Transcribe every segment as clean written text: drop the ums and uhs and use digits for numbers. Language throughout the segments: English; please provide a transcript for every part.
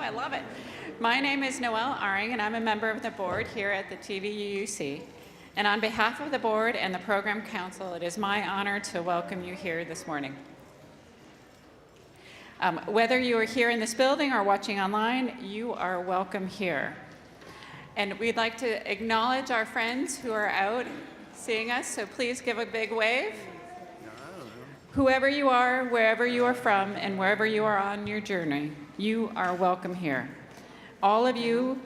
I love it. My name is Noelle Aring, and I'm a member of the board here at the TVUUC. And on behalf of the board and the program council, it is my honor to welcome you here this morning. Whether you are here in this building or watching online, you are welcome here. And we'd like to acknowledge our friends who are out seeing us, so please give a big wave. Whoever you are, wherever you are from, and wherever you are on your journey, you are welcome here. All of you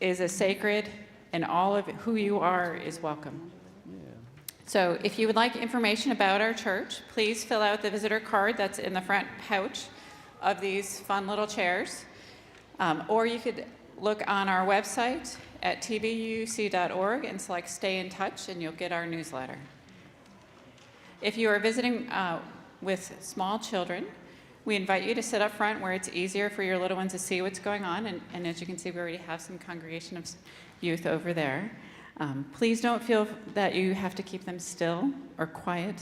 is a sacred, and all of who you are is welcome. So if you would like information about our church, please fill out the visitor card that's in the front pouch of these fun little chairs. Or you could look on our website at tvuc.org and select Stay in Touch, and you'll get our newsletter. If you are visiting with small children, we invite you to sit up front where it's easier for your little ones to see what's going on. And as you can see, we already have some congregation of youth over there. Please don't feel that you have to keep them still or quiet.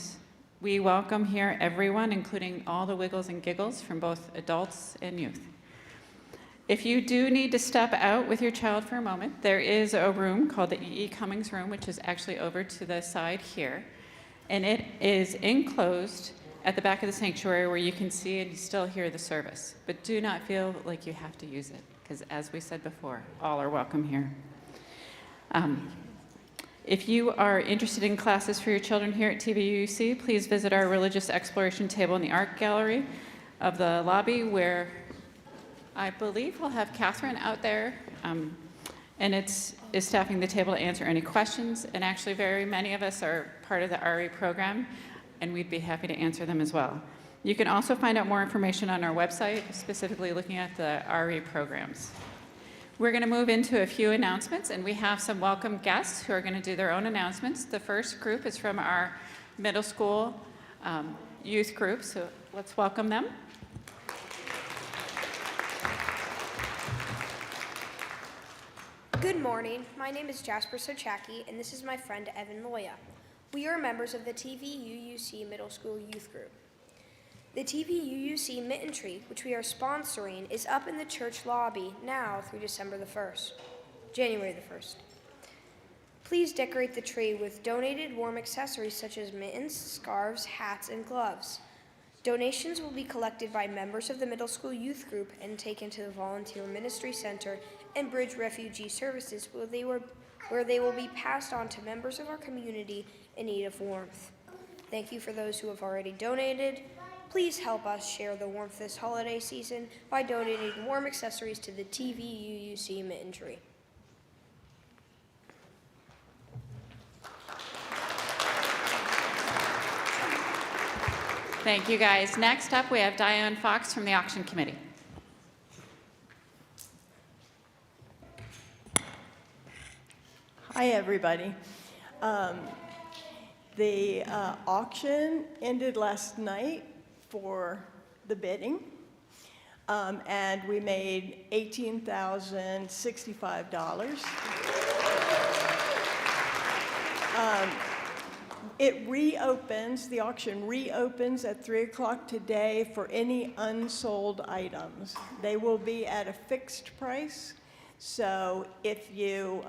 We welcome here everyone, including all the wiggles and giggles from both adults and youth. If you do need to step out with your child for a moment, there is a room called the E.E. Cummings room, which is actually over to the side here. And it is enclosed at the back of the sanctuary where you can see and still hear the service. But do not feel like you have to use it, because as we said before, all are welcome here. If you are interested in classes for your children here at TVUC, please visit our religious exploration table in the art gallery of the lobby, where I believe we'll have Catherine out there, and is staffing the table to answer any questions. And actually, very many of us are part of the RE program, and we'd be happy to answer them as well. You can also find out more information on our website, specifically looking at the RE programs. We're going to move into a few announcements, and we have some welcome guests who are going to do their own announcements. The first group is from our middle school youth group, so let's welcome them. Good morning. My name is Jasper Sochaki, and this is my friend Evan Loya. We are members of the TVUUC Middle School Youth Group. The TVUUC Mitten Tree, which we are sponsoring, is up in the church lobby now through January the 1st. Please decorate the tree with donated warm accessories such as mittens, scarves, hats, and gloves. Donations will be collected by members of the middle school youth group and taken to the Volunteer Ministry Center and Bridge Refugee Services, where they will be passed on to members of our community in need of warmth. Thank you for those who have already donated. Please help us share the warmth this holiday season by donating warm accessories to the TVUUC Mitten Tree. Thank you, guys. Next up, we have Diane Fox from the Auction Committee. Hi, everybody. The auction ended last night for the bidding, and we made $18,065. The auction reopens at 3 o'clock today for any unsold items. They will be at a fixed price, so if you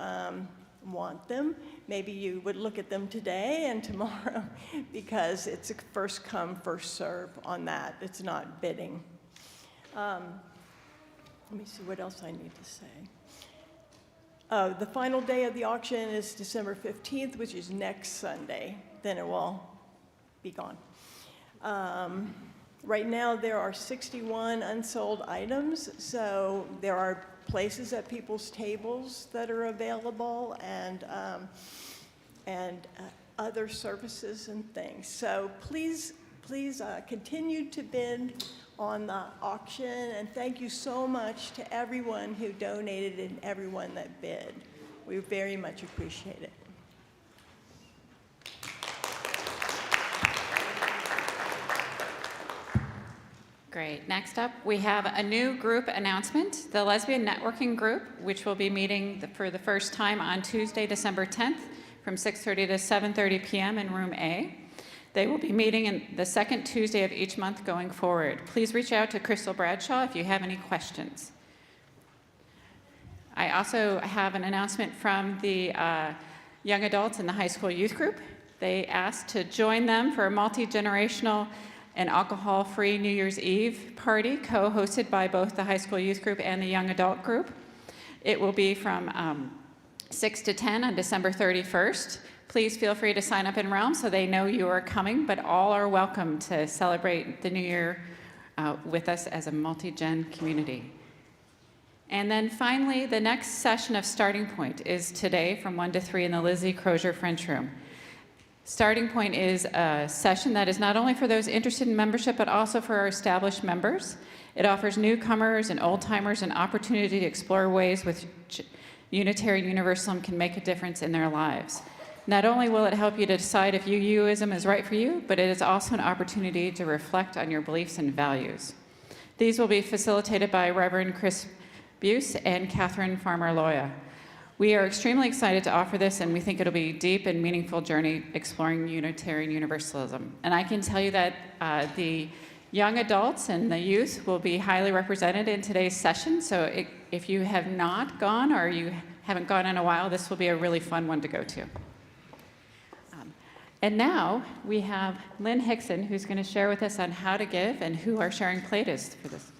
want them, maybe you would look at them today and tomorrow, because it's a first come, first serve on that. It's not bidding. Let me see what else I need to say. The final day of the auction is December 15th, which is next Sunday. Then it will be gone. Right now there are 61 unsold items, so there are places at people's tables that are available, and other services and things. So please continue to bid on the auction, and thank you so much to everyone who donated and everyone that bid. We very much appreciate it. Great. Next up, we have a new group announcement, the Lesbian Networking Group, which will be meeting for the first time on Tuesday, December 10th from 6:30 to 7:30 p.m. in Room A. They will be meeting in the second Tuesday of each month going forward. Please reach out to Crystal Bradshaw if you have any questions. I also have an announcement from the young adults in the high school youth group. They asked to join them for a multi-generational and alcohol-free New Year's Eve party co-hosted by both the high school youth group and the young adult group. It will be from 6 to 10 on December 31st. Please feel free to sign up in Realm so they know you are coming, but all are welcome to celebrate the new year with us as a multi-gen community. And then finally, the next session of Starting Point is today from 1 to 3 in the Lizzie Crozier French Room. Starting Point is a session that is not only for those interested in membership, but also for our established members. It offers newcomers and old-timers an opportunity to explore ways which Unitarian Universalism can make a difference in their lives. Not only will it help you to decide if UUism is right for you, but it is also an opportunity to reflect on your beliefs and values. These will be facilitated by Reverend Chris Buice and Catherine Farmer-Loya. We are extremely excited to offer this, and we think it'll be a deep and meaningful journey exploring Unitarian Universalism. And I can tell you that the young adults and the youth will be highly represented in today's session, so if you have not gone or you haven't gone in a while, this will be a really fun one to go to. And now we have Lynn Hickson, who's going to share with us on how to give and who our sharing plate is for this.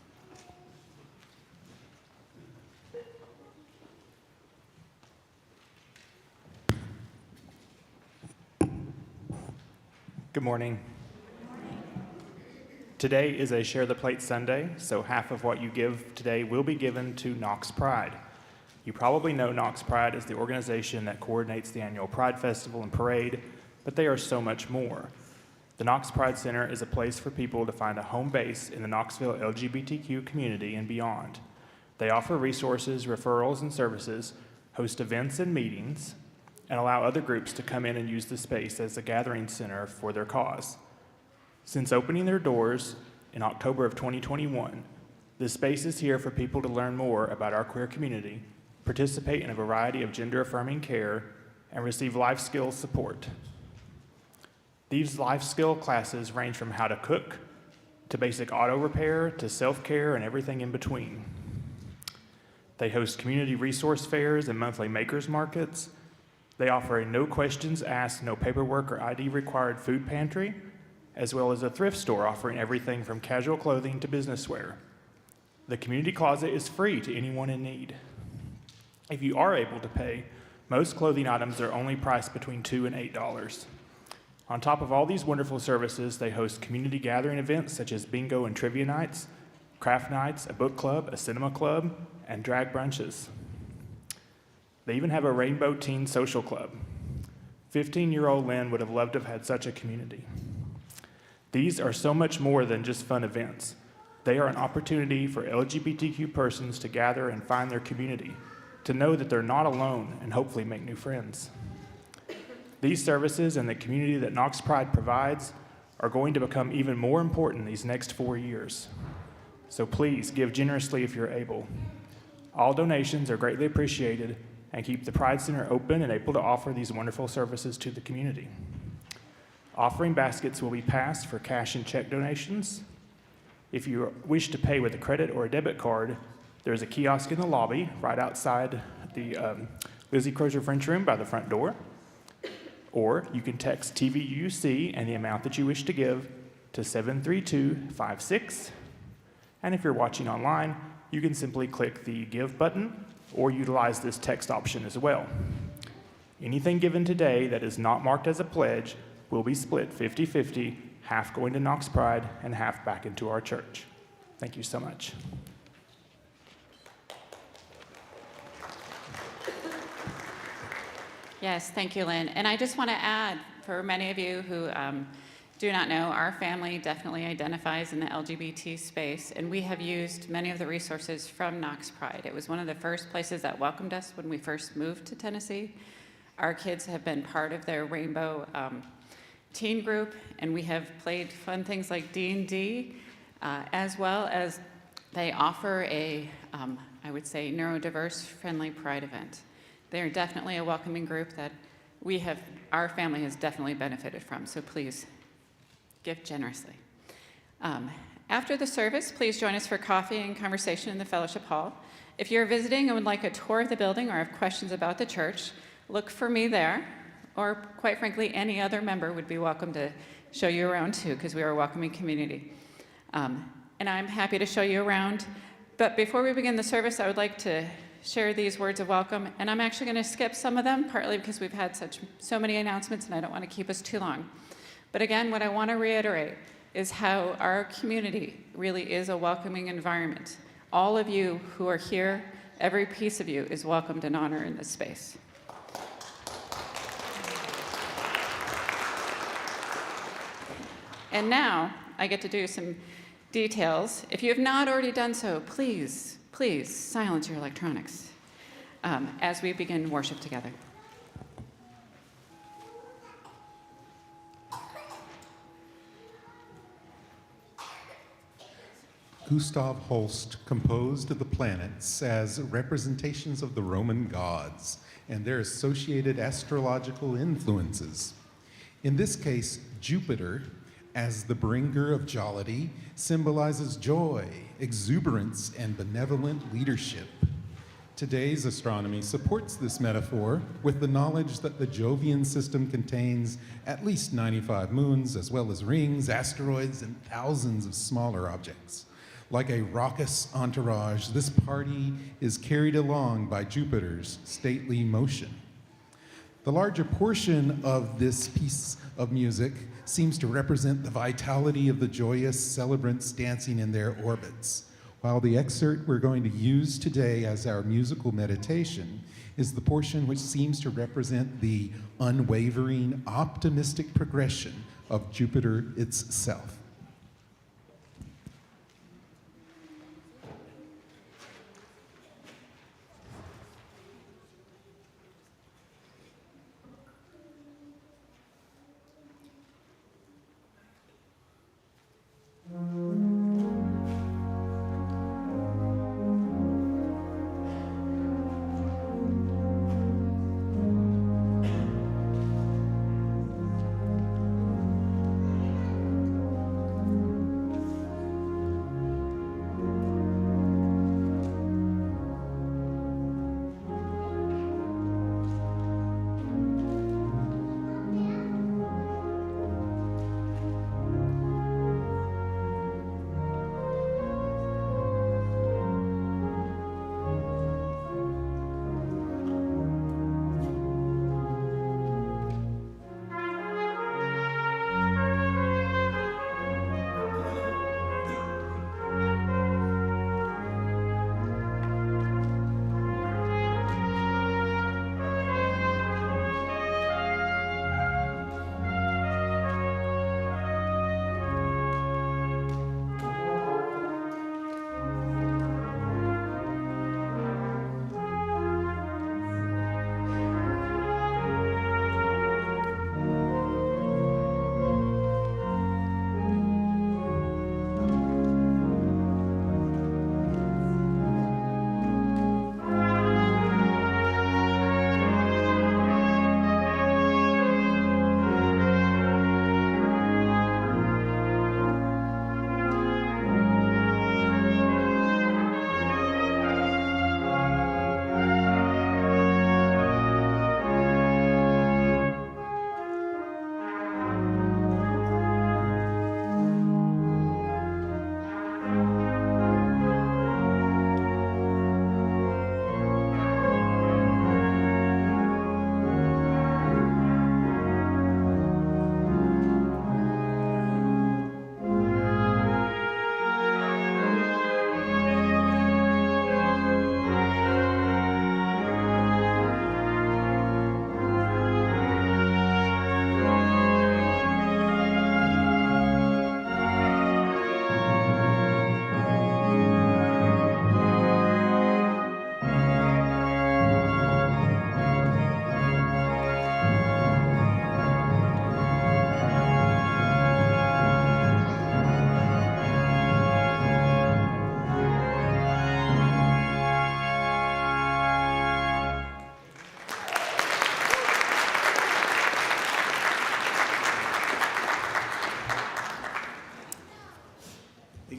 Good morning. Today is a Share the Plate Sunday, so half of what you give today will be given to Knox Pride. You probably know Knox Pride is the organization that coordinates the annual Pride Festival and Parade, but they are so much more. The Knox Pride Center is a place for people to find a home base in the Knoxville LGBTQ community and beyond. They offer resources, referrals, and services, host events and meetings, and allow other groups to come in and use the space as a gathering center for their cause. Since opening their doors in October of 2021, this space is here for people to learn more about our queer community, participate in a variety of gender-affirming care, and receive life skills support. These life skill classes range from how to cook, to basic auto repair, to self-care, and everything in between. They host community resource fairs and monthly makers markets. They offer a no questions asked, no paperwork or ID required food pantry, as well as a thrift store offering everything from casual clothing to business wear. The community closet is free to anyone in need. If you are able to pay, most clothing items are only priced between $2 and $8. On top of all these wonderful services, they host community gathering events such as bingo and trivia nights, craft nights, a book club, a cinema club, and drag brunches. They even have a Rainbow Teen Social Club. 15-year-old Lynn would have loved to have had such a community. These are so much more than just fun events. They are an opportunity for LGBTQ persons to gather and find their community, to know that they're not alone, and hopefully make new friends. These services and the community that Knox Pride provides are going to become even more important these next 4 years. So please give generously if you're able. All donations are greatly appreciated, and keep the Pride Center open and able to offer these wonderful services to the community. Offering baskets will be passed for cash and check donations. If you wish to pay with a credit or a debit card, there's a kiosk in the lobby right outside the Lizzie Crozier French Room by the front door. Or you can text TVUC and the amount that you wish to give to 73256. And if you're watching online, you can simply click the Give button or utilize this text option as well. Anything given today that is not marked as a pledge will be split 50-50, half going to Knox Pride and half back into our church. Thank you so much. Yes, thank you, Lynn. And I just want to add, for many of you who do not know, our family definitely identifies in the LGBT space, and we have used many of the resources from Knox Pride. It was one of the first places that welcomed us when we first moved to Tennessee. Our kids have been part of their Rainbow teen group, and we have played fun things like D&D, as well as they offer a, I would say, neurodiverse friendly Pride event. They're definitely a welcoming group that our family has definitely benefited from, so please Give generously. After the service, please join us for coffee and conversation in the fellowship hall. If you're visiting and would like a tour of the building or have questions about the church, look for me there, or quite frankly, any other member would be welcome to show you around too, because we are a welcoming community. And I'm happy to show you around. But before we begin the service, I would like to share these words of welcome, and I'm actually going to skip some of them, partly because we've had so many announcements and I don't want to keep us too long. But again, what I want to reiterate is how our community really is a welcoming environment. All of you who are here, every piece of you is welcomed and honored in this space. And now I get to do some details. If you have not already done so, please silence your electronics as we begin worship together. Gustav Holst composed the planets as representations of the Roman gods and their associated astrological influences. In this case, Jupiter, as the bringer of jollity, symbolizes joy, exuberance, and benevolent leadership. Today's astronomy supports this metaphor with the knowledge that the Jovian system contains at least 95 moons, as well as rings, asteroids, and thousands of smaller objects. Like a raucous entourage, this party is carried along by Jupiter's stately motion. The larger portion of this piece of music seems to represent the vitality of the joyous celebrants dancing in their orbits, while the excerpt we're going to use today as our musical meditation is the portion which seems to represent the unwavering, optimistic progression of Jupiter itself.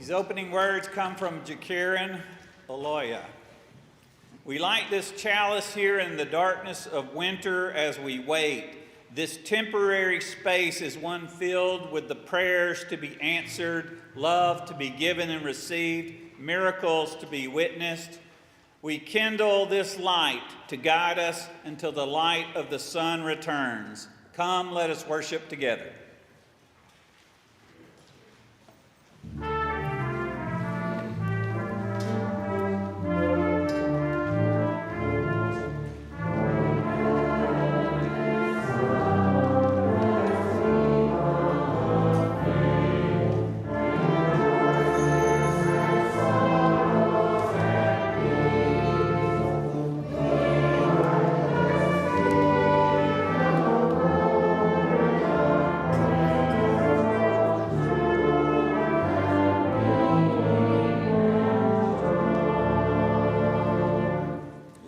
These opening words come from Jakiran Aloya. We light this chalice here in the darkness of winter as we wait. This temporary space is one filled with the prayers to be answered, love to be given and received, miracles to be witnessed. We kindle this light to guide us until the light of the sun returns. Come, let us worship together.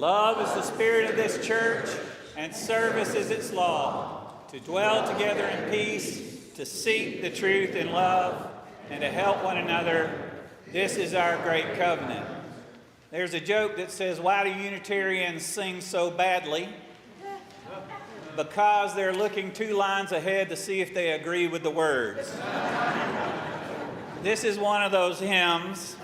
Love is the spirit of this church, and service is its law, to dwell together in peace, to seek the truth in love, and to help one another. This is our great covenant. There's a joke that says, why do Unitarians sing so badly? Because they're looking 2 lines ahead to see if they agree with the words. This is one of those hymns.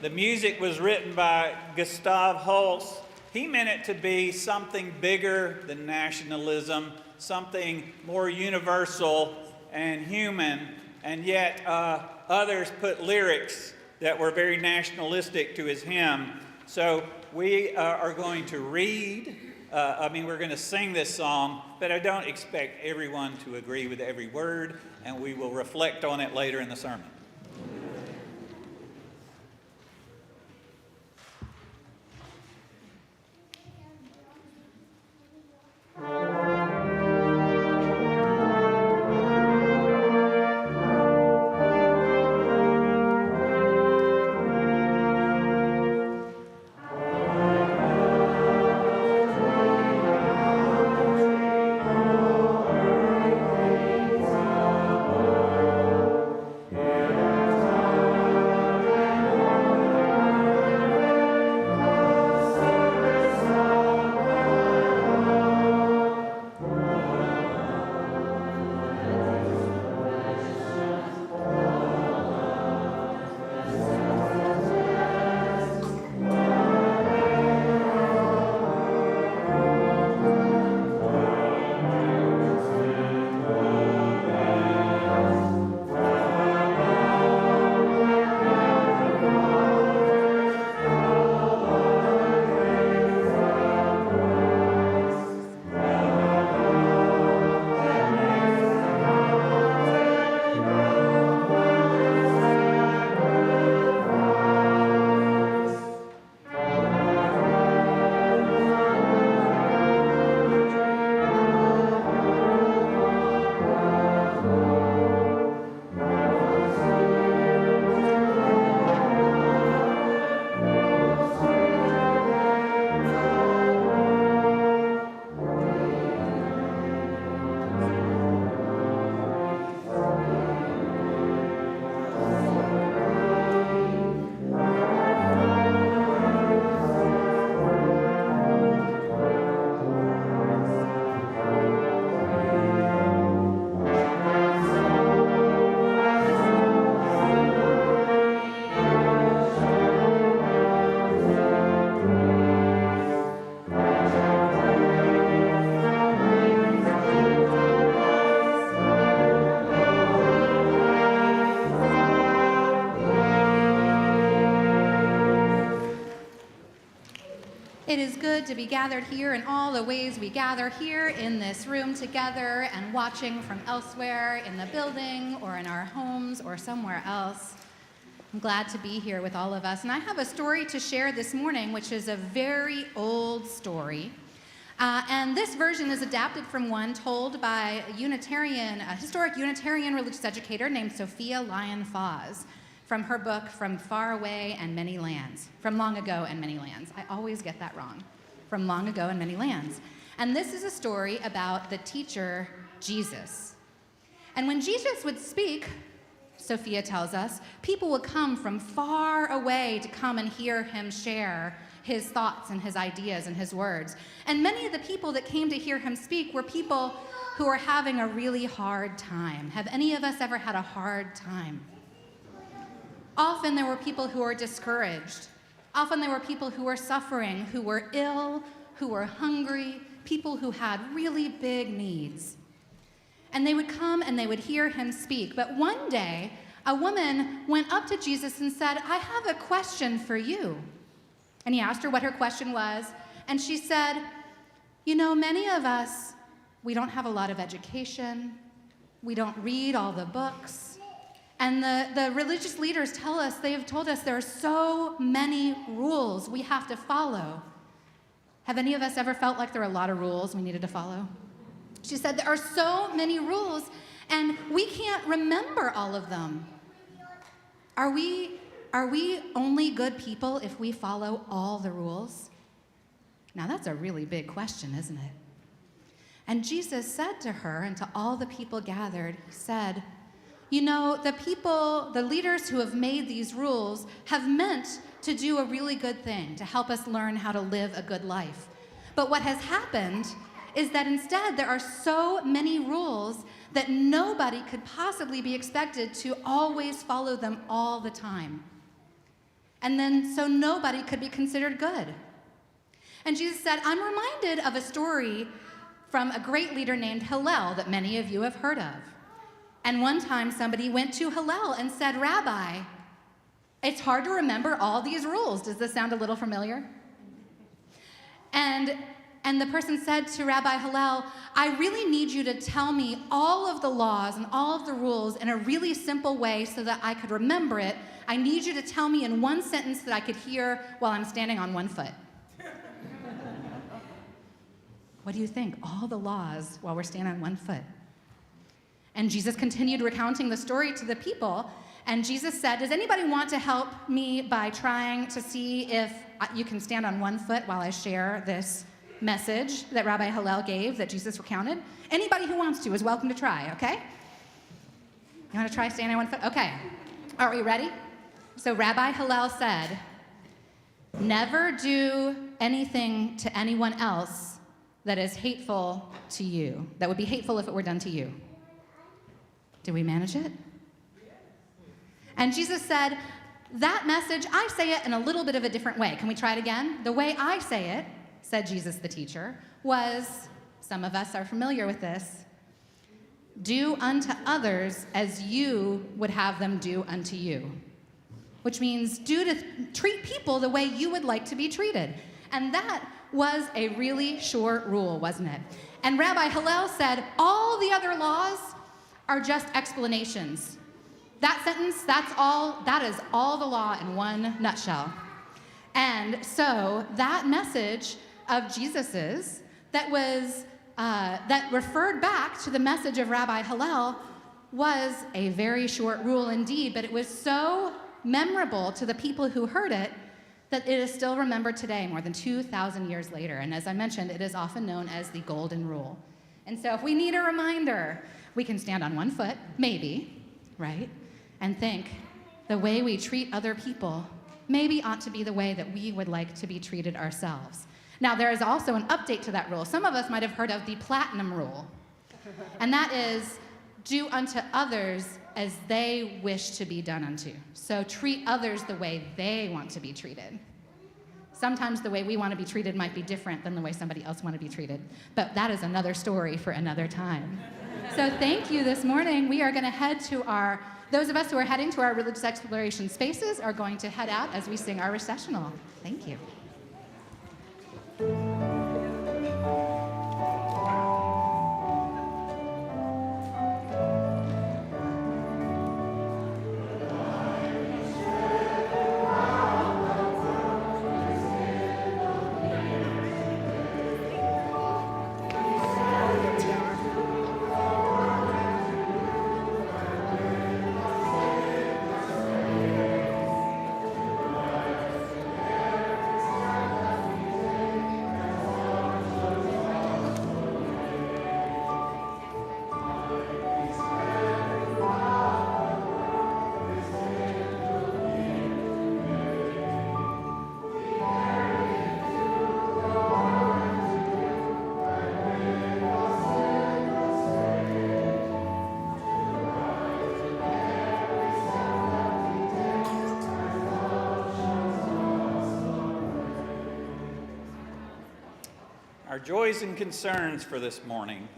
The music was written by Gustav Holst. He meant it to be something bigger than nationalism, something more universal and human, and yet others put lyrics that were very nationalistic to his hymn. So we are going to read, we're going to sing this song, but I don't expect everyone to agree with every word, and we will reflect on it later in the sermon. It is good to be gathered here in all the ways we gather here in this room together and watching from elsewhere in the building or in our homes or somewhere else. I'm glad to be here with all of us. And I have a story to share this morning, which is a very old story. And this version is adapted from one told by a historic Unitarian religious educator named Sophia Lyon-Foz, from her book, From Far Away and Many Lands, From Long Ago and Many Lands. I always get that wrong. From Long Ago and Many Lands. And this is a story about the teacher, Jesus. And when Jesus would speak Sophia tells us, people would come from far away to come and hear him share his thoughts and his ideas and his words. And many of the people that came to hear him speak were people who were having a really hard time. Have any of us ever had a hard time? Often there were people who were discouraged. Often there were people who were suffering, who were ill, who were hungry, people who had really big needs. And they would come and they would hear him speak. But one day, a woman went up to Jesus and said, I have a question for you. And he asked her what her question was. And she said, you know, many of us, we don't have a lot of education. We don't read all the books. And the religious leaders tell us, they have told us there are so many rules we have to follow. Have any of us ever felt like there are a lot of rules we needed to follow? She said, there are so many rules, and we can't remember all of them. Are we only good people if we follow all the rules? Now, that's a really big question, isn't it? And Jesus said to her and to all the people gathered, he said, you know, the leaders who have made these rules have meant to do a really good thing, to help us learn how to live a good life. But what has happened is that instead there are so many rules that nobody could possibly be expected to always follow them all the time. And then so nobody could be considered good. And Jesus said, I'm reminded of a story from a great leader named Hillel that many of you have heard of. And one time somebody went to Hillel and said, Rabbi, it's hard to remember all these rules. Does this sound a little familiar? And the person said to Rabbi Hillel, I really need you to tell me all of the laws and all of the rules in a really simple way so that I could remember it. I need you to tell me in one sentence that I could hear while I'm standing on one foot. What do you think? All the laws while we're standing on one foot. And Jesus continued recounting the story to the people. And Jesus said, does anybody want to help me by trying to see if you can stand on one foot while I share this message that Rabbi Hillel gave that Jesus recounted? Anybody who wants to is welcome to try, okay? You want to try standing on one foot? Okay. Are we ready? So Rabbi Hillel said, never do anything to anyone else that is hateful to you. That would be hateful if it were done to you. Did we manage it? And Jesus said, that message, I say it in a little bit of a different way. Can we try it again? The way I say it, said Jesus the teacher, was, some of us are familiar with this, do unto others as you would have them do unto you. Which means treat people the way you would like to be treated. And that was a really short rule, wasn't it? And Rabbi Hillel said, all the other laws are just explanations. That sentence, that is all the law in one nutshell. And so that message of Jesus's that referred back to the message of Rabbi Hillel was a very short rule indeed, but it was so memorable to the people who heard it that it is still remembered today, more than 2,000 years later. And as I mentioned, it is often known as the Golden Rule. And so if we need a reminder, we can stand on one foot, maybe, right? And think the way we treat other people maybe ought to be the way that we would like to be treated ourselves. Now, there is also an update to that rule. Some of us might have heard of the platinum rule. And that is, do unto others as they wish to be done unto. So treat others the way they want to be treated. Sometimes the way we want to be treated might be different than the way somebody else want to be treated. But that is another story for another time. So thank you this morning. We are going to head to those of us who are heading to our religious exploration spaces are going to head out as we sing our recessional. Thank you. Our joys and concerns for this morning.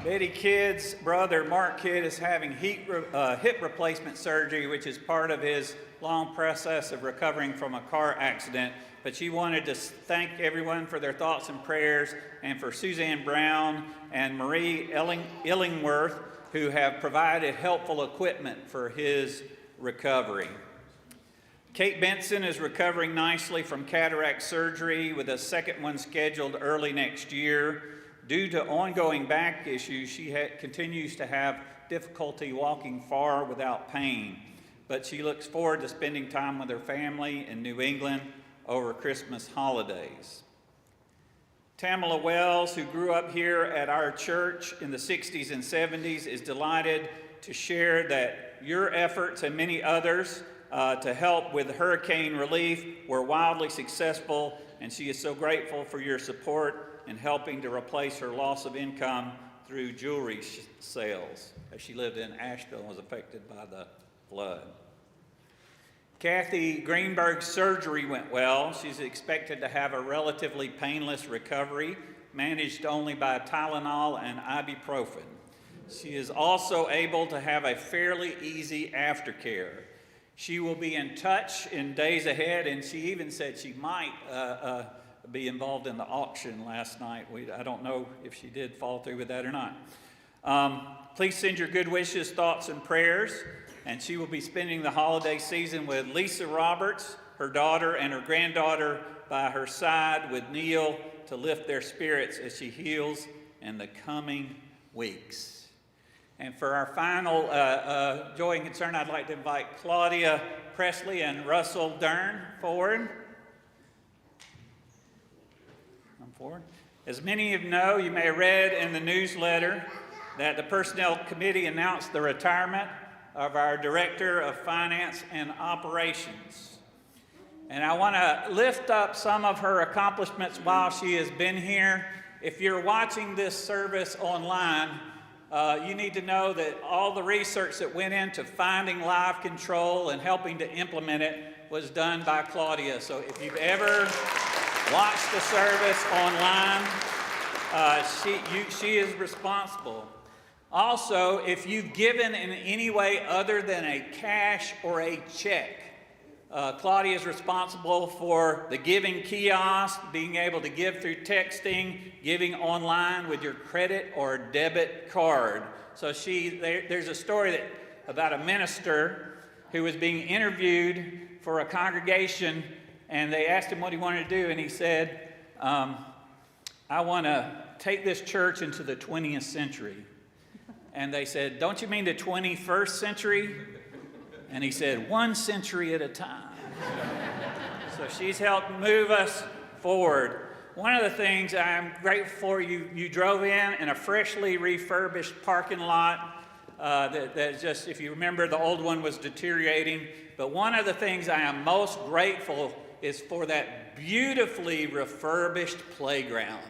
Betty Kidd's brother, Mark Kidd, is having hip replacement surgery, which is part of his long process of recovering from a car accident. But she wanted to thank everyone for their thoughts and prayers, and for Suzanne Brown and Marie Illingworth, who have provided helpful equipment for his recovery. Kate Benson is recovering nicely from cataract surgery, with a second one scheduled early next year. Due to ongoing back issues, she continues to have difficulty walking far without pain, but she looks forward to spending time with her family in New England over Christmas holidays. Tamala Wells, who grew up here at our church in the 60s and 70s, is delighted to share that your efforts and many others to help with hurricane relief were wildly successful, and she is so grateful for your support in helping to replace her loss of income through jewelry sales, as she lived in Asheville and was affected by the flood. Kathy Greenberg's surgery went well. She's expected to have a relatively painless recovery, managed only by Tylenol and ibuprofen. She is also able to have a fairly easy aftercare. She will be in touch in days ahead, and she even said she might be involved in the auction last night. I don't know if she did follow through with that or not. Please send your good wishes, thoughts, and prayers. And she will be spending the holiday season with Lisa Roberts, her daughter, and her granddaughter by her side, with Neil to lift their spirits as she heals in the coming weeks. And for our final joy and concern, I'd like to invite Claudia Presley and Russell Dern forward. Come forward. As many of you know, you may have read in the newsletter that the Personnel Committee announced the retirement of our Director of Finance and Operations. And I want to lift up some of her accomplishments while she has been here. If you're watching this service online, you need to know that all the research that went into finding live control and helping to implement it was done by Claudia. So if you've ever watched the service online, she is responsible. Also, if you've given in any way other than a cash or a check, Claudia is responsible for the giving kiosk, being able to give through texting, giving online with your credit or debit card. So there's a story about a minister who was being interviewed for a congregation, and they asked him what he wanted to do, and he said, I want to take this church into the 20th century. And they said, don't you mean the 21st century? And he said, 1 century at a time. So she's helped move us forward. One of the things I'm grateful for, you drove in a freshly refurbished parking lot that just, if you remember, the old one was deteriorating. But one of the things I am most grateful is for that beautifully refurbished playground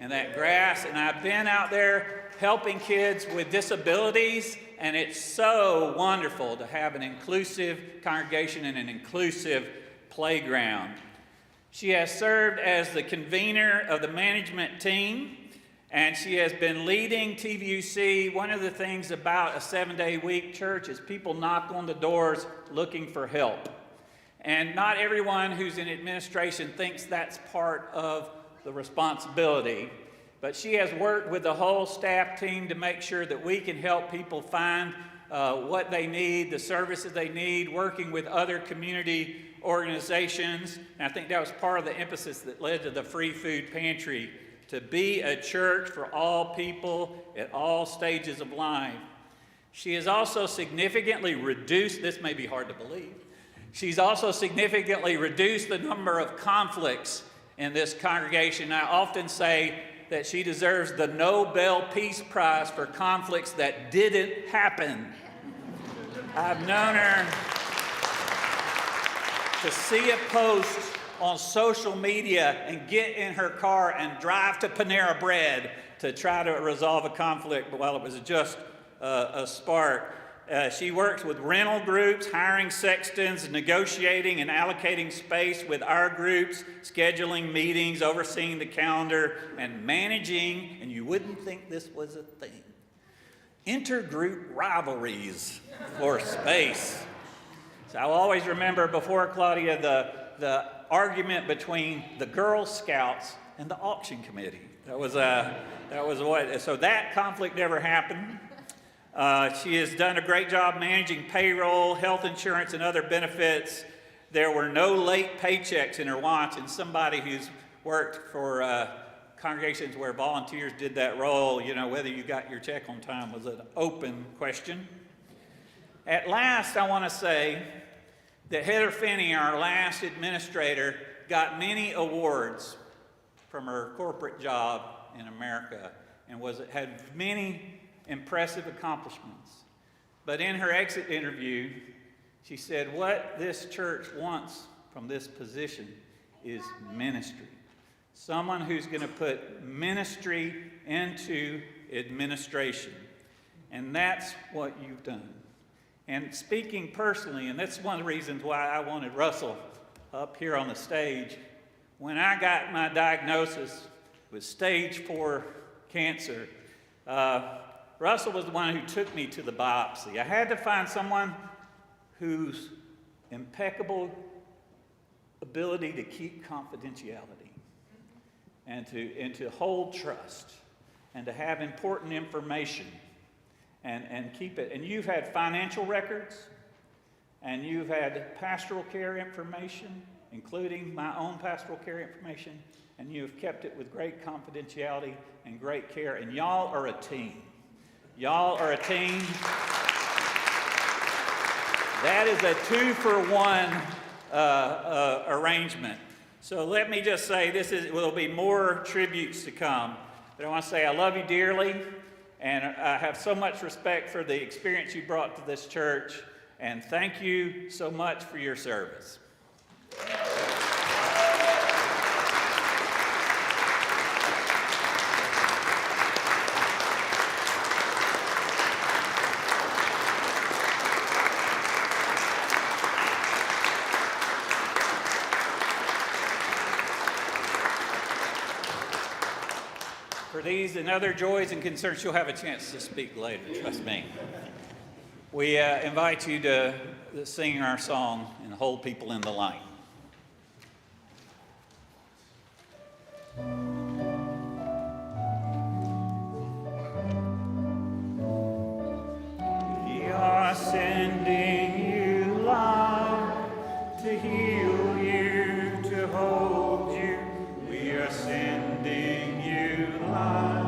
and that grass. And I've been out there helping kids with disabilities, and it's so wonderful to have an inclusive congregation and an inclusive playground. She has served as the convener of the management team, and she has been leading TVUC. One of the things about a 7-day week church is people knock on the doors looking for help. And not everyone who's in administration thinks that's part of the responsibility. But she has worked with the whole staff team to make sure that we can help people find what they need, the services they need, working with other community organizations. And I think that was part of the emphasis that led to the free food pantry, to be a church for all people at all stages of life. She has also significantly reduced, this may be hard to believe, she's also significantly reduced the number of conflicts in this congregation. I often say that she deserves the Nobel Peace Prize for conflicts that didn't happen. I've known her to see a post on social media and get in her car and drive to Panera Bread to try to resolve a conflict while it was just a spark. She works with rental groups, hiring sextons, negotiating and allocating space with our groups, scheduling meetings, overseeing the calendar, and managing, and you wouldn't think this was a thing, intergroup rivalries for space. So I'll always remember before Claudia the argument between the Girl Scouts and the auction committee. That was what. So that conflict never happened. She has done a great job managing payroll, health insurance, and other benefits. There were no late paychecks in her watch, and somebody who's worked for congregations where volunteers did that role, you know, whether you got your check on time was an open question. At last, I want to say that Heather Finney, our last administrator, got many awards from her corporate job in America and had many impressive accomplishments. But in her exit interview, she said, what this church wants from this position is ministry. Someone who's going to put ministry into administration. And that's what you've done. And speaking personally, and that's one of the reasons why I wanted Russell up here on the stage, when I got my diagnosis with stage 4 cancer, Russell was the one who took me to the biopsy. I had to find someone whose impeccable ability to keep confidentiality and to hold trust and to have important information and keep it. And you've had financial records, and you've had pastoral care information, including my own pastoral care information, and you've kept it with great confidentiality and great care, and y'all are a team. Y'all are a team. That is a 2-for-1 arrangement. So let me just say, will be more tributes to come. But I want to say I love you dearly, and I have so much respect for the experience you brought to this church, and thank you so much for your service. For these and other joys and concerns, you'll have a chance to speak later, trust me. We invite you to sing our song and hold people in the line. We are sending you light to heal you, to hold you. We are sending you light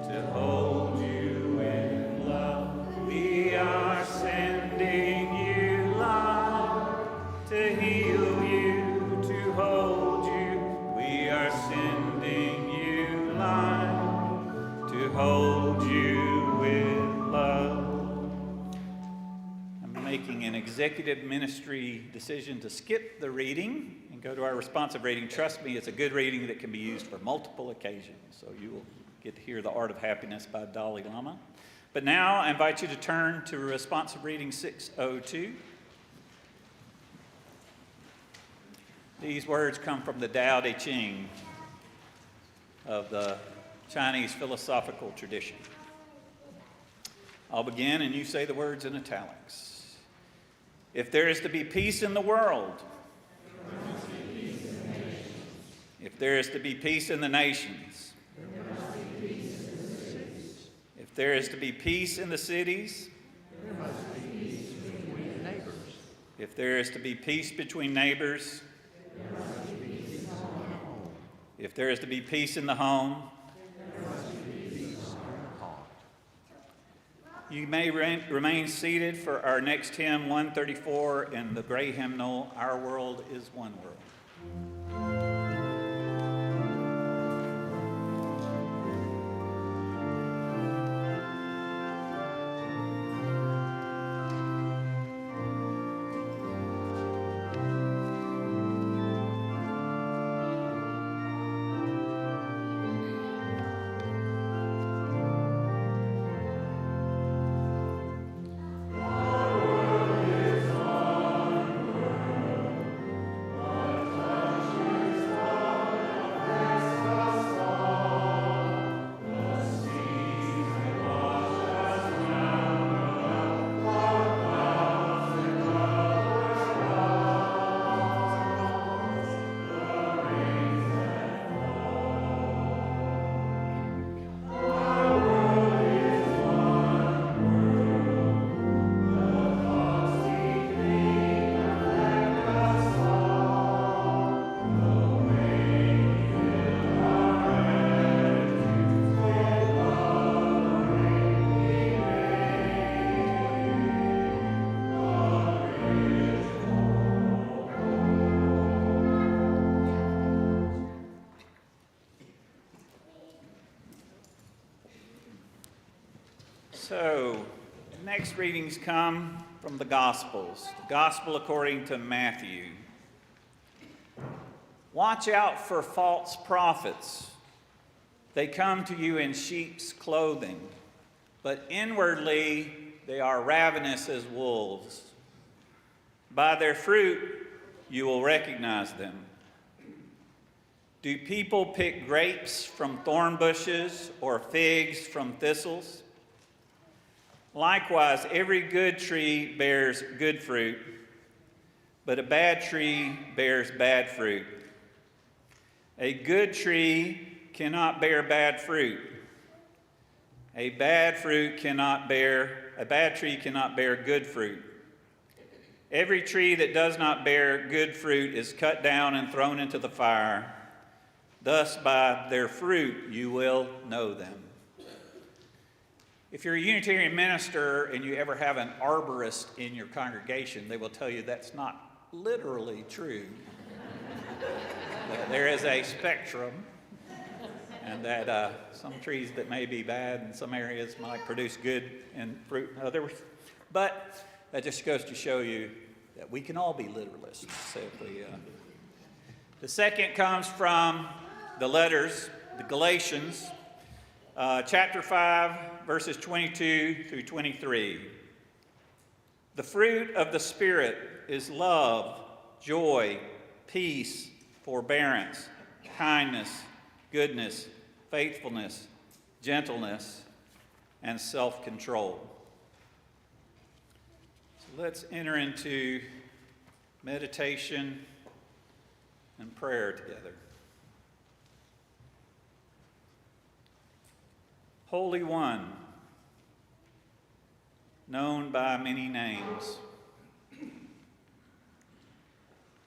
to hold you in love. We are sending you light to heal you, to hold you. We are sending you light to hold you with love. I'm making an executive ministry decision to skip the reading and go to our responsive reading. Trust me, it's a good reading that can be used for multiple occasions. So you will get to hear The Art of Happiness by Dalai Lama. But now I invite you to turn to responsive reading 602. These words come from the Tao Te Ching of the Chinese philosophical tradition. I'll begin and you say the words in italics. If there is to be peace in the world, if there is to be peace in the nations, if there is to be peace in the cities, if there is to be peace between neighbors, if there is to be peace in the home, you may remain seated for our next hymn, 134, in the gray hymnal, Our World is One World. So, next readings come from the Gospels. The Gospel according to Matthew. Watch out for false prophets. They come to you in sheep's clothing, but inwardly they are ravenous as wolves. By their fruit you will recognize them. Do people pick grapes from thorn bushes or figs from thistles? Likewise, every good tree bears good fruit, but a bad tree bears bad fruit. A good tree cannot bear bad fruit. A bad tree cannot bear good fruit. Every tree that does not bear good fruit is cut down and thrown into the fire. Thus, by their fruit, you will know them. If you're a Unitarian minister and you ever have an arborist in your congregation, they will tell you that's not literally true. That there is a spectrum, and that some trees that may be bad in some areas might produce good and fruit in others. But that just goes to show you that we can all be literalists. So the second comes from the letters, the Galatians, chapter 5, verses 22 through 23. The fruit of the Spirit is love, joy, peace, forbearance, kindness, goodness, faithfulness, gentleness, and self-control. So let's enter into meditation and prayer together. Holy One, known by many names,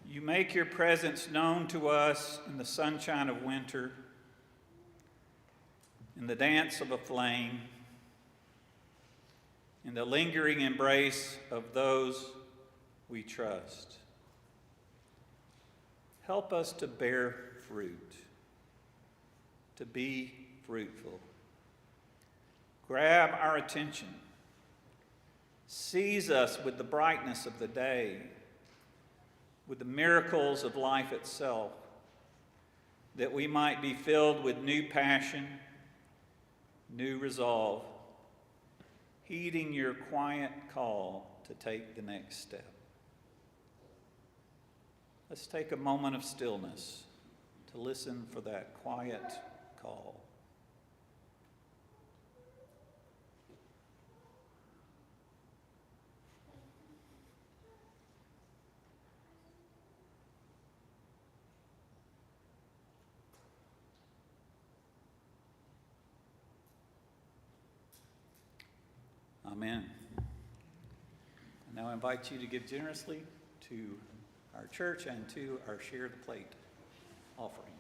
you make your presence known to us in the sunshine of winter, in the dance of a flame, in the lingering embrace of those we trust. Help us to bear fruit, to be fruitful. Grab our attention. Seize us with the brightness of the day, with the miracles of life itself, that we might be filled with new passion, new resolve, heeding your quiet call to take the next step. Let's take a moment of stillness to listen for that quiet call. Amen. I now invite you to give generously to our church and to our Share the Plate offering.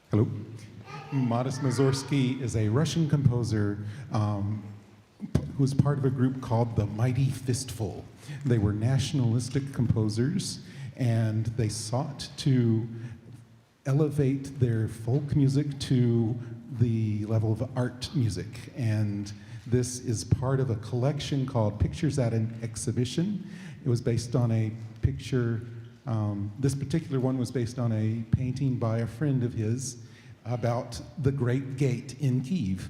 Hello. Modest Mussorgsky is a Russian composer who was part of a group called the Mighty Fistful. They were nationalistic composers, and they sought to elevate their folk music to the level of art music. And this is part of a collection called Pictures at an Exhibition. It was based on a picture, this particular one was based on a painting by a friend of his about the Great Gate in Kyiv.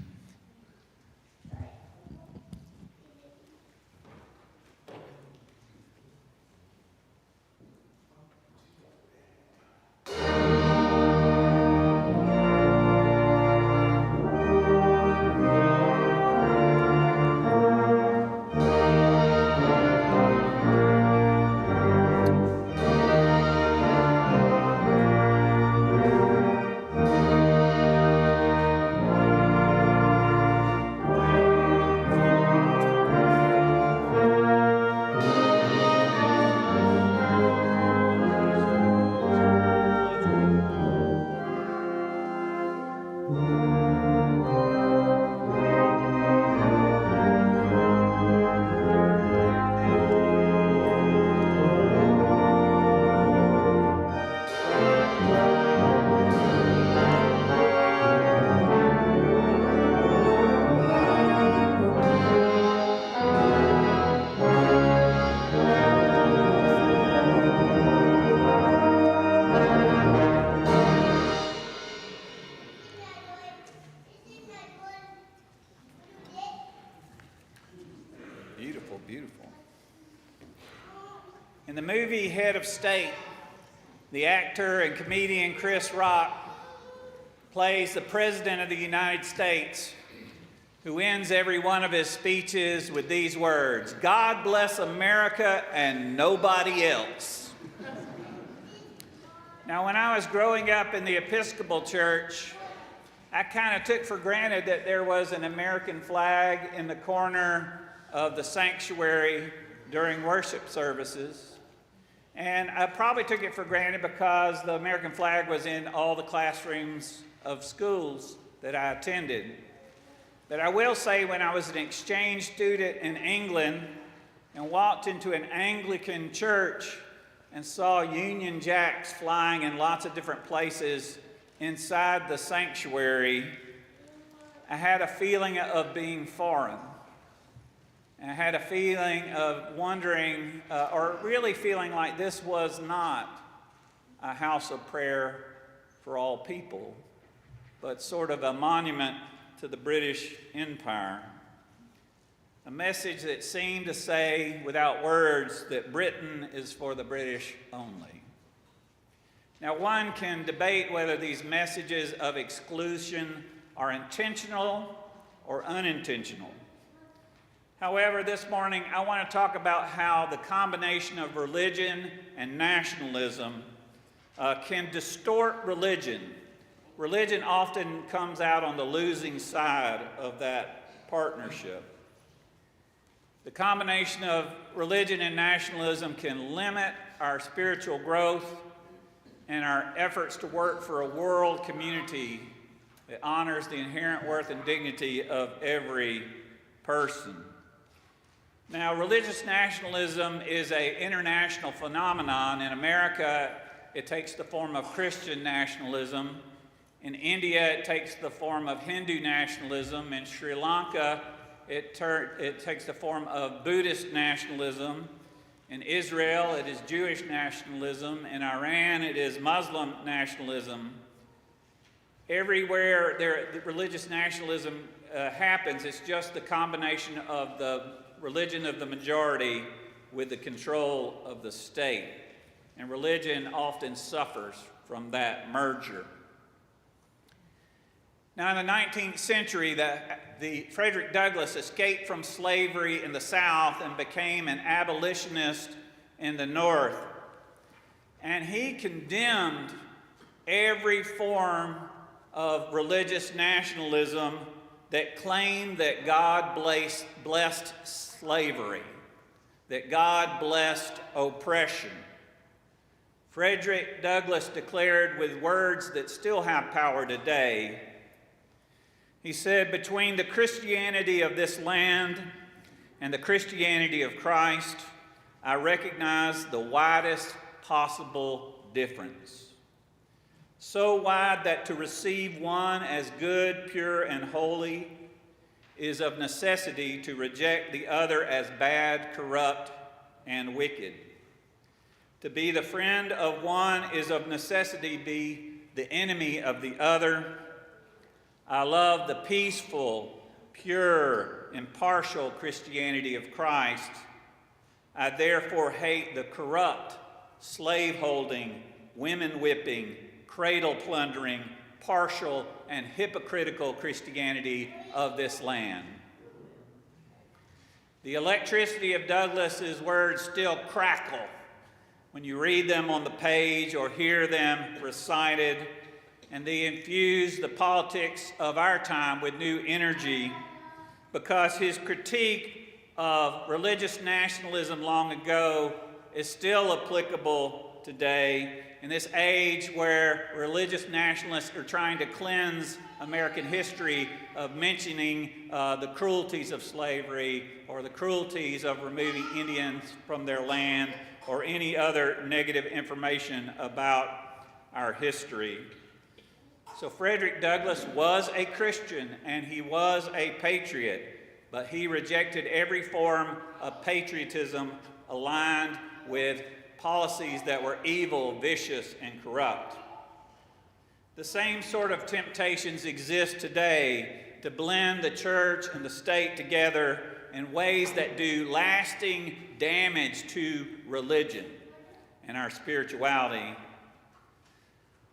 In the movie Head of State, the actor and comedian Chris Rock plays the President of the United States, who ends every one of his speeches with these words, "God bless America and nobody else." Now, when I was growing up in the Episcopal Church, I kind of took for granted that there was an American flag in the corner of the sanctuary during worship services. And I probably took it for granted because the American flag was in all the classrooms of schools that I attended. But I will say, when I was an exchange student in England and walked into an Anglican church and saw Union Jacks flying in lots of different places inside the sanctuary, I had a feeling of being foreign. I had a feeling of wondering, or really feeling like this was not a house of prayer for all people, but sort of a monument to the British Empire. A message that seemed to say, without words, that Britain is for the British only. Now, one can debate whether these messages of exclusion are intentional or unintentional. However, this morning I want to talk about how the combination of religion and nationalism can distort religion. Religion often comes out on the losing side of that partnership. The combination of religion and nationalism can limit our spiritual growth and our efforts to work for a world community that honors the inherent worth and dignity of every person. Now, religious nationalism is an international phenomenon. In America, it takes the form of Christian nationalism. In India, it takes the form of Hindu nationalism. In Sri Lanka, it takes the form of Buddhist nationalism. In Israel, it is Jewish nationalism. In Iran, it is Muslim nationalism. Everywhere the religious nationalism happens, it's just the combination of the religion of the majority with the control of the state. And religion often suffers from that merger. Now, in the 19th century, the Frederick Douglass escaped from slavery in the South and became an abolitionist in the North. And he condemned every form of religious nationalism that claimed that God blessed slavery, that God blessed oppression. Frederick Douglass declared with words that still have power today, he said, "Between the Christianity of this land and the Christianity of Christ, I recognize the widest possible difference. So wide that to receive one as good, pure, and holy is of necessity to reject the other as bad, corrupt, and wicked. To be the friend of one is of necessity be the enemy of the other. I love the peaceful, pure, impartial Christianity of Christ. I therefore hate the corrupt, slave-holding, women-whipping, cradle-plundering, partial, and hypocritical Christianity of this land." The electricity of Douglass's words still crackle when you read them on the page or hear them recited, and they infuse the politics of our time with new energy, because his critique of religious nationalism long ago is still applicable today in this age where religious nationalists are trying to cleanse American history of mentioning the cruelties of slavery or the cruelties of removing Indians from their land or any other negative information about our history. So Frederick Douglass was a Christian and he was a patriot, but he rejected every form of patriotism aligned with policies that were evil, vicious, and corrupt. The same sort of temptations exist today to blend the church and the state together in ways that do lasting damage to religion and our spirituality.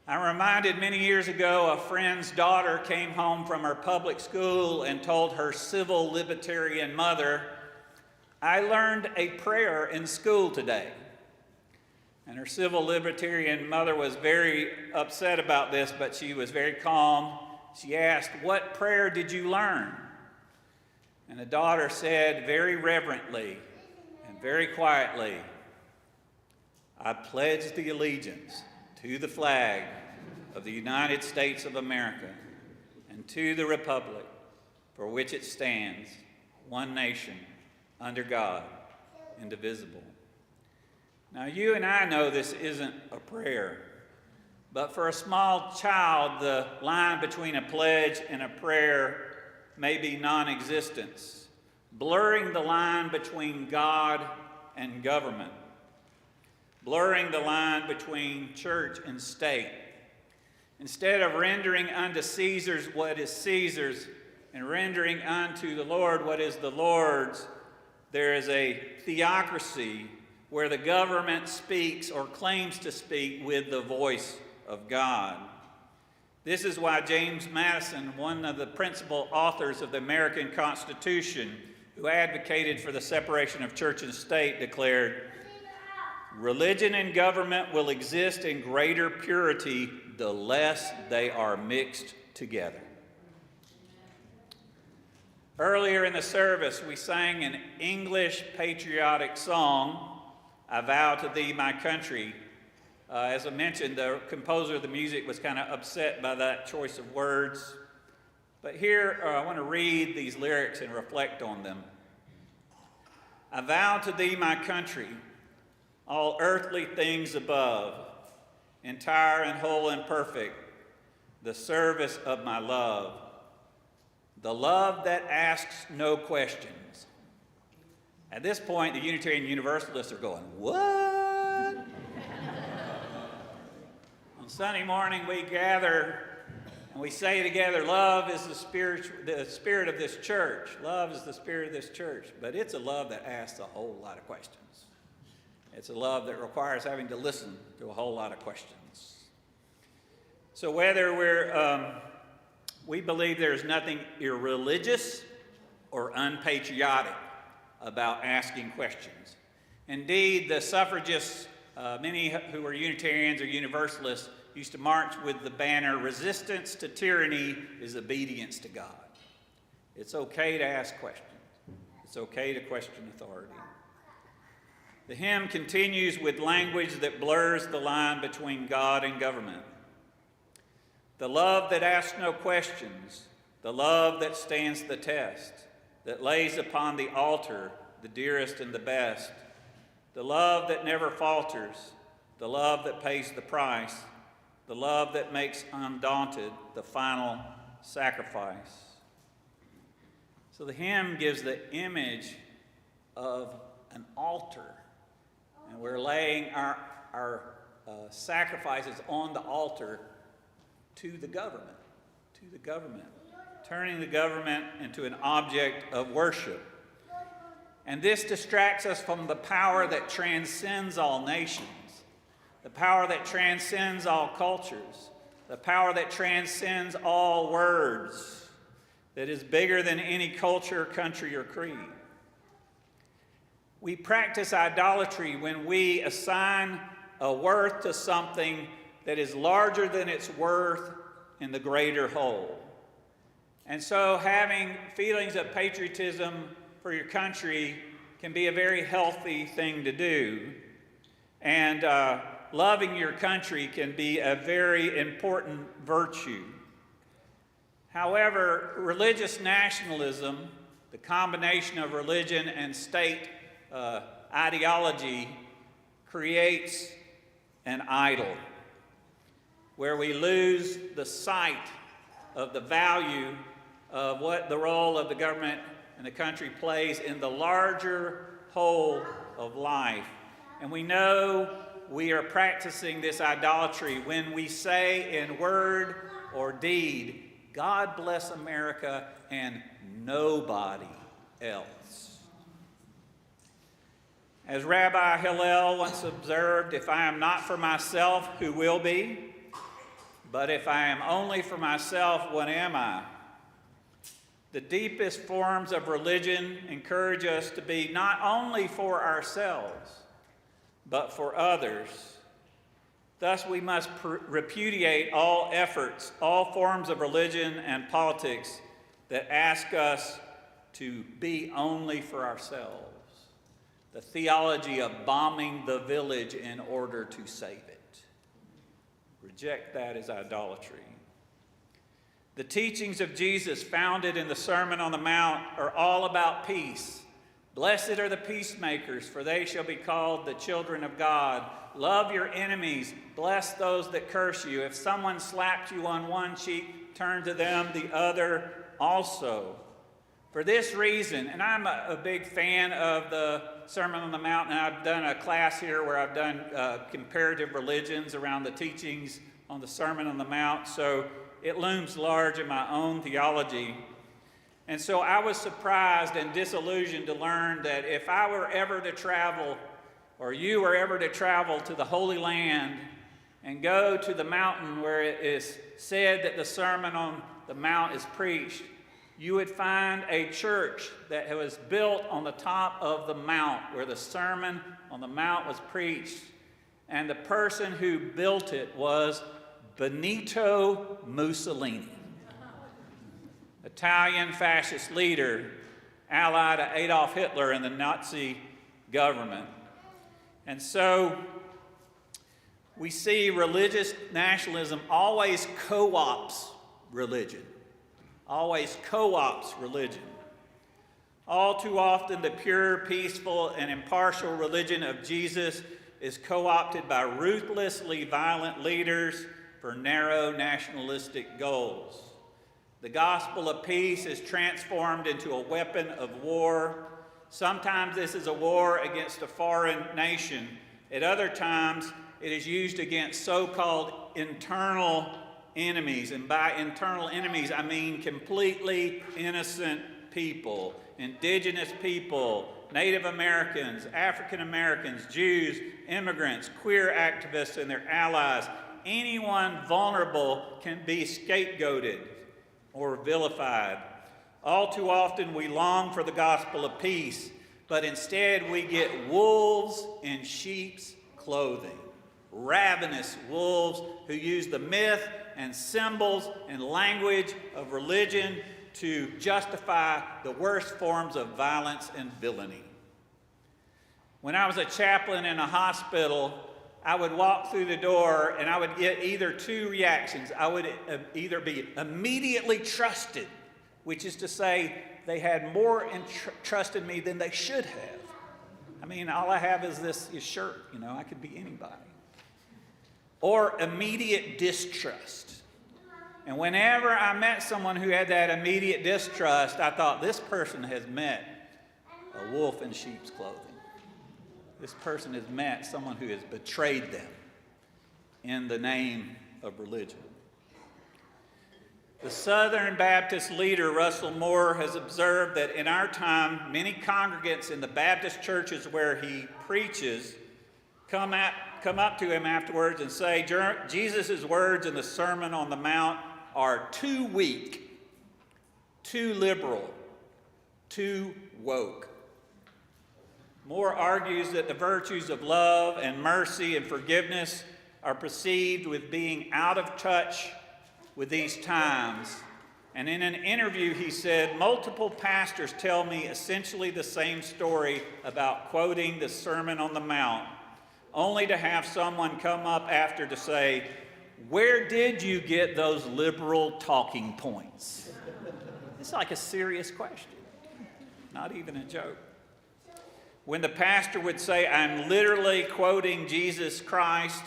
I'm reminded many years ago, a friend's daughter came home from her public school and told her civil libertarian mother, "I learned a prayer in school today." And her civil libertarian mother was very upset about this, but she was very calm. She asked, "What prayer did you learn?" And the daughter said very reverently and very quietly, "I pledge the allegiance to the flag of the United States of America and to the republic for which it stands, one nation, under God, indivisible." Now, you and I know this isn't a prayer, but for a small child, the line between a pledge and a prayer may be non-existent, blurring the line between God and government, blurring the line between church and state. Instead of rendering unto Caesar's what is Caesar's and rendering unto the Lord what is the Lord's, there is a theocracy where the government speaks or claims to speak with the voice of God. This is why James Madison, one of the principal authors of the American Constitution, who advocated for the separation of church and state, declared, "Religion and government will exist in greater purity the less they are mixed together." Earlier in the service, we sang an English patriotic song, "I Vow to Thee, My Country." As I mentioned, the composer of the music was kind of upset by that choice of words. But here, I want to read these lyrics and reflect on them. "I vow to thee, my country, all earthly things above, entire and whole and perfect, the service of my love, the love that asks no questions." At this point, the Unitarian Universalists are going, "What?" On Sunday morning, we gather and we say together, "Love is the spirit of this church. Love is the spirit of this church." But it's a love that asks a whole lot of questions. It's a love that requires having to listen to a whole lot of questions. So whether we believe there's nothing irreligious or unpatriotic about asking questions. Indeed, the suffragists, many who were Unitarians or Universalists, used to march with the banner, "Resistance to tyranny is obedience to God." It's okay to ask questions. It's okay to question authority. The hymn continues with language that blurs the line between God and government. "The love that asks no questions, the love that stands the test, that lays upon the altar the dearest and the best, the love that never falters, the love that pays the price, the love that makes undaunted the final sacrifice." So the hymn gives the image of an altar, and we're laying our sacrifices on the altar to the government, turning the government into an object of worship. And this distracts us from the power that transcends all nations, the power that transcends all cultures, the power that transcends all words, that is bigger than any culture, country, or creed. We practice idolatry when we assign a worth to something that is larger than its worth in the greater whole. And so having feelings of patriotism for your country can be a very healthy thing to do. And loving your country can be a very important virtue. However, religious nationalism, the combination of religion and state ideology, creates an idol where we lose the sight of the value of what the role of the government and the country plays in the larger whole of life. And we know we are practicing this idolatry when we say in word or deed, "God bless America," and "nobody else. As Rabbi Hillel once observed, if I am not for myself, who will be? But if I am only for myself, what am I? The deepest forms of religion encourage us to be not only for ourselves, but for others. Thus, we must repudiate all efforts, all forms of religion and politics that ask us to be only for ourselves. The theology of bombing the village in order to save it. Reject that as idolatry. The teachings of Jesus founded in the Sermon on the Mount are all about peace. Blessed are the peacemakers, for they shall be called the children of God. Love your enemies. Bless those that curse you. If someone slaps you on one cheek, turn to them the other also. For this reason, and I'm a big fan of the Sermon on the Mount, and I've done a class here where I've done comparative religions around the teachings on the Sermon on the Mount, so it looms large in my own theology. And so I was surprised and disillusioned to learn that if I were ever to travel, or you were ever to travel to the Holy Land and go to the mountain where it is said that the Sermon on the Mount is preached, you would find a church that was built on the top of the mount where the Sermon on the Mount was preached. And the person who built it was Benito Mussolini, Italian fascist leader, ally to Adolf Hitler and the Nazi government. And so we see religious nationalism always co-ops religion. Always co-ops religion. All too often, the pure, peaceful, and impartial religion of Jesus is co-opted by ruthlessly violent leaders for narrow nationalistic goals. The gospel of peace is transformed into a weapon of war. Sometimes this is a war against a foreign nation. At other times, it is used against so-called internal enemies. And by internal enemies, I mean completely innocent people, indigenous people, Native Americans, African Americans, Jews, immigrants, queer activists, and their allies. Anyone vulnerable can be scapegoated or vilified. All too often we long for the gospel of peace, but instead we get wolves in sheep's clothing. Ravenous wolves who use the myth and symbols and language of religion to justify the worst forms of violence and villainy. When I was a chaplain in a hospital, I would walk through the door and I would get either two reactions. I would either be immediately trusted, which is to say they had more trust in me than they should have. I mean, all I have is this shirt, I could be anybody. Or immediate distrust. And whenever I met someone who had that immediate distrust, I thought, this person has met a wolf in sheep's clothing. This person has met someone who has betrayed them in the name of religion. The Southern Baptist leader, Russell Moore, has observed that in our time, many congregants in the Baptist churches where he preaches come up to him afterwards and say, Jesus' words in the Sermon on the Mount are too weak, too liberal, too woke. Moore argues that the virtues of love and mercy and forgiveness are perceived with being out of touch with these times. And in an interview, he said, multiple pastors tell me essentially the same story about quoting the Sermon on the Mount, only to have someone come up after to say, where did you get those liberal talking points? It's like a serious question, not even a joke. When the pastor would say, I'm literally quoting Jesus Christ,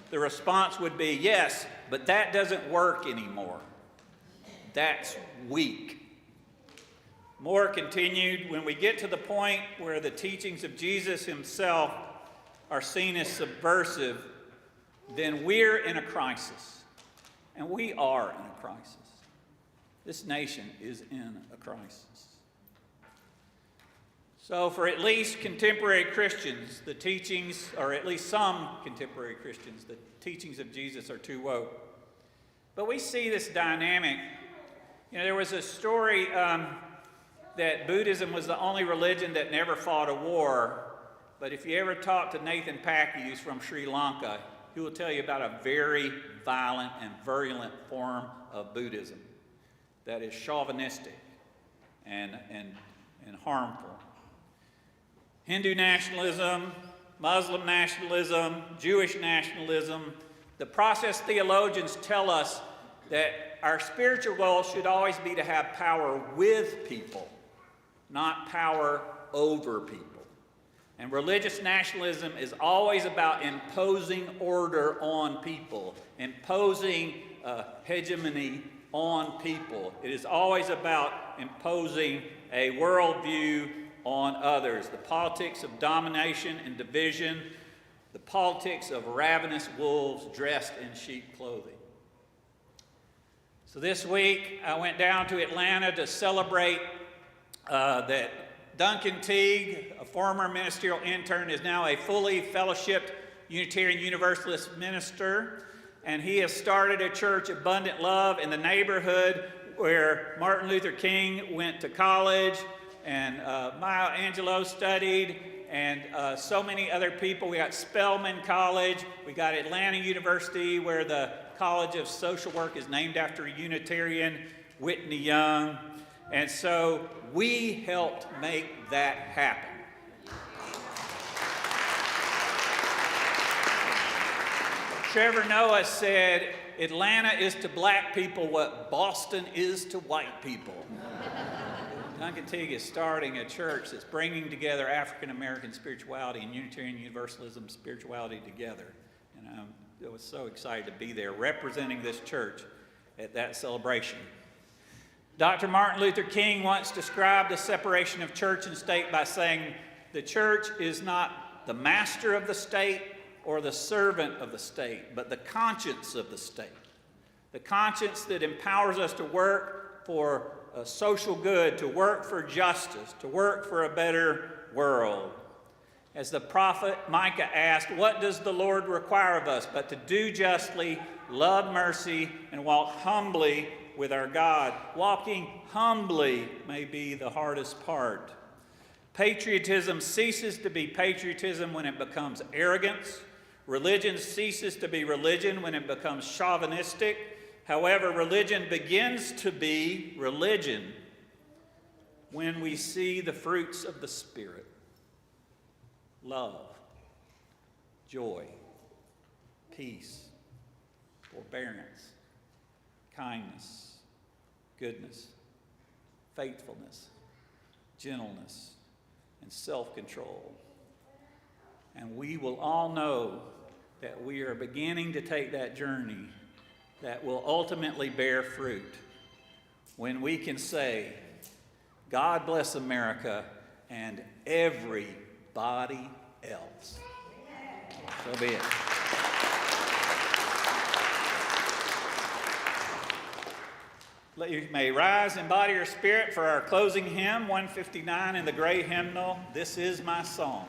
the response would be, yes, but that doesn't work anymore. That's weak. Moore continued, when we get to the point where the teachings of Jesus himself are seen as subversive, then we're in a crisis. And we are in a crisis. This nation is in a crisis. So for at least contemporary Christians, the teachings, or at least some contemporary Christians, the teachings of Jesus are too woke. But we see this dynamic. You know, there was a story that Buddhism was the only religion that never fought a war. But if you ever talk to Nathan Packy, who's from Sri Lanka, he will tell you about a very violent and virulent form of Buddhism that is chauvinistic and harmful. Hindu nationalism, Muslim nationalism, Jewish nationalism. The process theologians tell us that our spiritual goal should always be to have power with people, not power over people. And religious nationalism is always about imposing order on people, imposing hegemony on people. It is always about imposing a worldview on others. The politics of domination and division, the politics of ravenous wolves dressed in sheep clothing. So this week I went down to Atlanta to celebrate that Duncan Teague, a former ministerial intern, is now a fully fellowshipped Unitarian Universalist minister, and he has started a church, Abundant Love, in the neighborhood where Martin Luther King went to college, and Maya Angelou studied, and so many other people. We got Spelman College, we got Atlanta University, where the College of Social Work is named after a Unitarian, Whitney Young. And so we helped make that happen. Trevor Noah said, Atlanta is to black people what Boston is to white people. Duncan Teague is starting a church that's bringing together African American spirituality and Unitarian Universalism spirituality together. And I was so excited to be there representing this church at that celebration. Dr. Martin Luther King once described the separation of church and state by saying, the church is not the master of the state or the servant of the state, but the conscience of the state. The conscience that empowers us to work for a social good, to work for justice, to work for a better world. As the prophet Micah asked, what does the Lord require of us but to do justly, love mercy, and walk humbly with our God? Walking humbly may be the hardest part. Patriotism ceases to be patriotism when it becomes arrogance. Religion ceases to be religion when it becomes chauvinistic. However, religion begins to be religion when we see the fruits of the Spirit: love, joy, peace, forbearance, kindness, goodness, faithfulness, gentleness, and self-control. And we will all know that we are beginning to take that journey that will ultimately bear fruit when we can say, God bless America and everybody else. So be it. You may rise in body or spirit for our closing hymn, 159 in the gray hymnal, This Is My Song.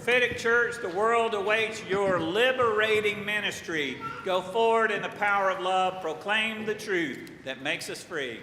Prophetic Church, the world awaits your liberating ministry. Go forward in the power of love. Proclaim the truth that makes us free.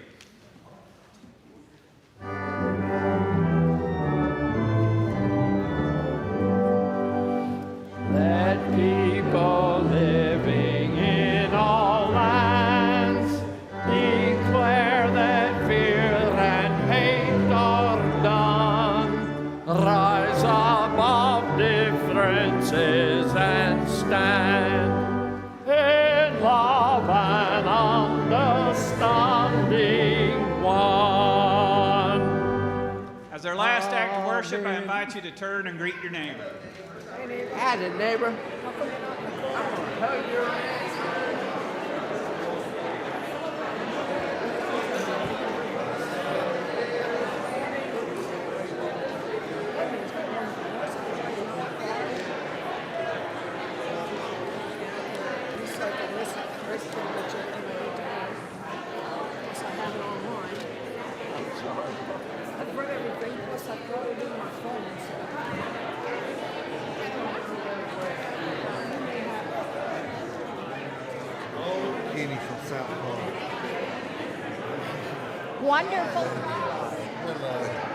Let people living in all lands declare that fear and hate are done. Rise above differences and stand in love and understanding one. As our last act of worship, I invite you to turn and greet your neighbor. Howdy, neighbor. Hug your Kenny from South Florida. Wonderful. Hello.